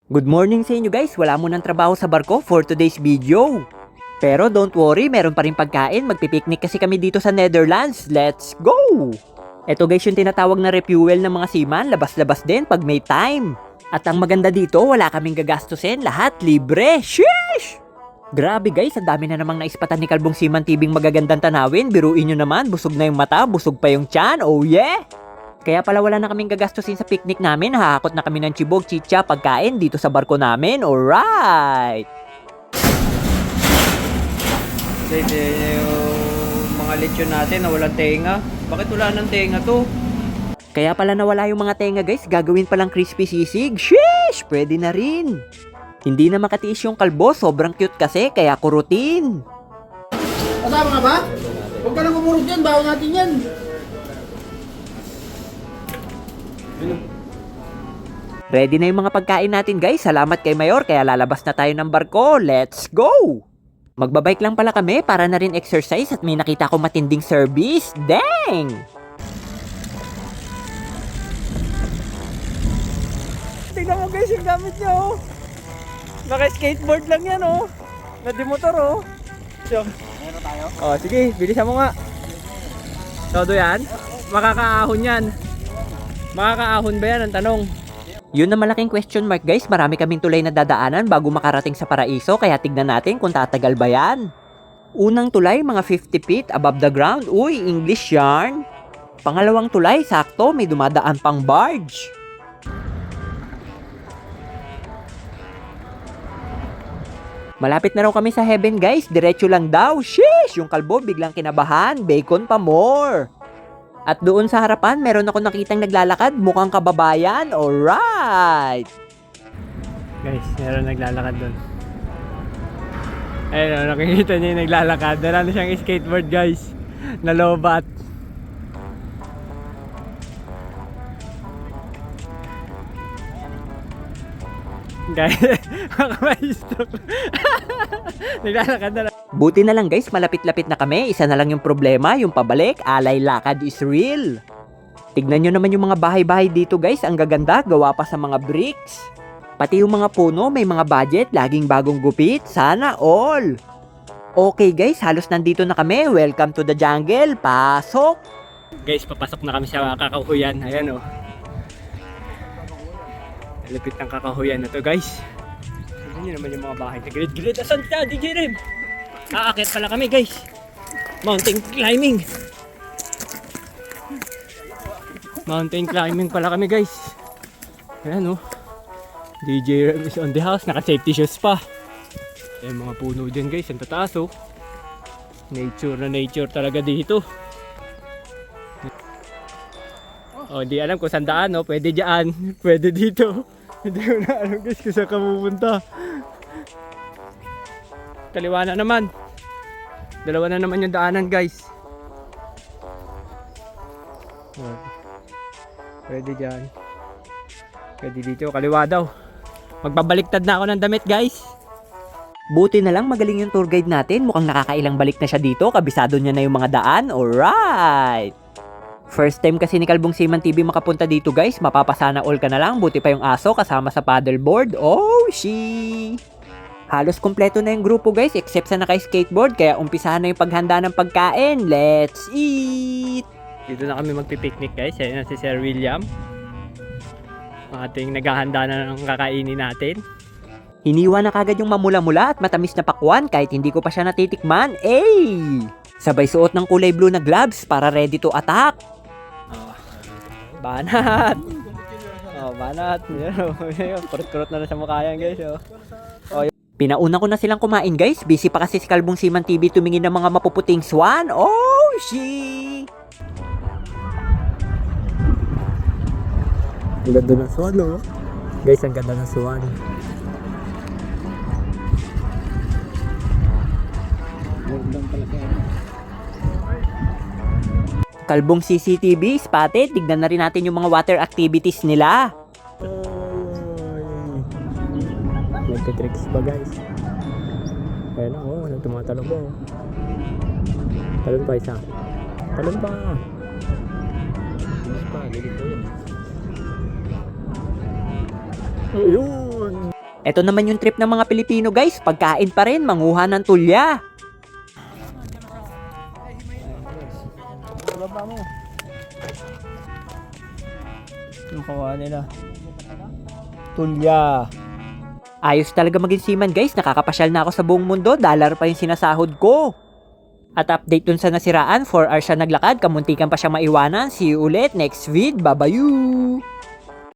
Good morning sa inyo guys, wala mo ng trabaho sa barko for today's video. Pero don't worry, meron pa rin pagkain, magpipiknik kasi kami dito sa Netherlands, let's go! Ito guys yung tinatawag na refuel ng mga seaman, labas-labas din pag may time. At ang maganda dito, wala kaming gagastusin, lahat libre, sheesh! Grabe guys, ang dami na namang naispatan ni Kalbong Seaman TV'ng magagandang tanawin, biruin nyo naman, busog na yung mata, busog pa yung tiyan, oh yeah! Kaya pala wala na kaming gagastusin sa picnic namin, hahakot na kami ng chibog, chicha, pagkain dito sa barko namin, alright! Yung mga lechon natin na walang tenga, bakit wala ng tenga to? Kaya pala nawala yung mga tenga guys, gagawin palang crispy sisig, sheesh! Pwede na rin! Hindi na makatiis yung kalbo, sobrang cute kasi, kaya kurutin! Kasama nga ba? Huwag ka lang kumurot yan, bawa natin yan. Ready na yung mga pagkain natin guys, salamat kay Mayor kaya lalabas na tayo ng barko, let's go! Magbabike lang pala kami para na rin exercise at may nakita ko matinding service, dang! Tingnan mo guys yung gamit niya oh, naka-skateboard lang yan oh, nadi-motor oh. Meron tayo? Oh sige, bilisan mo nga. Todo yan, makakaahon yan. Makakaahon ba yan ang tanong? Yun na malaking question mark guys, marami kaming tulay na dadaanan bago makarating sa paraiso kaya tignan natin kung tatagal ba yan. Unang tulay mga 50 feet above the ground, uy English yarn. Pangalawang tulay sakto may dumadaan pang barge. Malapit na raw kami sa heaven guys, diretso lang daw, sheesh! Yung kalbo biglang kinabahan, bacon pa more. At doon sa harapan, meron ako nakitang naglalakad, mukhang kababayan, alright! Guys, meron naglalakad doon. Ayun o, nakikita niyo yung naglalakad. Wala na siyang skateboard guys. Nalobat. Guys, makamaistop. Naglalakad na lang. Buti na lang guys, malapit-lapit na kami. Isa na lang yung problema, yung pabalik, alay lakad is real. Tignan nyo naman yung mga bahay-bahay dito guys, ang gaganda, gawa pa sa mga bricks. Pati yung mga puno, may mga budget, laging bagong gupit, sana all. Okay guys, halos nandito na kami, welcome to the jungle, pasok! Guys, papasok na kami sa kakahuyan. Ayan o. Lapit ng kakahuyan na to guys. Tignan nyo naman yung mga bahay na grid-grid. Asan ka, DJ Rem? Aakit pala kami guys. Mountain climbing. Mountain climbing pala kami guys. Ayan o. DJ Rem is on the house. Naka-safety shoes pa. Ayan mga puno dyan guys. Ang tataas o. Nature na nature talaga dito. Oh, hindi alam kung saan daan, no? Pwede dyan, pwede dito. Hindi ko na alam guys kung saan ka pupunta. Kaliwa na naman. Dalawa na naman yung daanan guys. Oh. Pwede dyan. Pwede dito, kaliwa daw. Magbabaliktad na ako ng damit guys. Buti na lang magaling yung tour guide natin, mukhang nakakailang balik na siya dito, kabisado niya na yung mga daan, alright! First time kasi ni Kalbong Seaman TV makapunta dito guys, mapapasana all ka na lang, buti pa yung aso kasama sa paddleboard, oh she! Halos kompleto na yung grupo guys, except sa naka-skateboard, kaya umpisahan na yung paghanda ng pagkain, let's eat! Dito na kami magpipiknik guys, ayan na si Sir William. Ating naghahanda na ng kakainin natin. Hiniwa na kagad yung mamula-mula at matamis na pakwan kahit hindi ko pa siya natitikman, eh! Sabay suot ng kulay blue na gloves para ready to attack. Banat! Oh, banat. Kurot-kurot na sa mukha yan guys. Oh. Pinauna ko na silang kumain guys. Busy pa kasi si Kalbong Seaman TV tumingin ng mga mapuputing swan. Oh, she! Ang ganda ng swan, no? Guys, ang ganda ng swan. Kalbong CCTV, spotted. Tignan na rin natin yung mga water activities nila. Nagtitricks pa guys. Ayan na, oh, tumatalon ba oh. Talon pa isa. Talon pa. Bilis pa, lilit po yun. Ayun! Ito naman yung trip ng mga Pilipino guys, pagkain pa rin, manguha ng tulya. Baba mo. Yung kawa nila. Tulya. Ayos talaga maging seaman guys, nakakapasyal na ako sa buong mundo, dollar pa yung sinasahod ko. At update dun sa nasiraan, 4 hours siya naglakad, kamuntikan pa siya maiwanan. See you ulit next vid, babayu!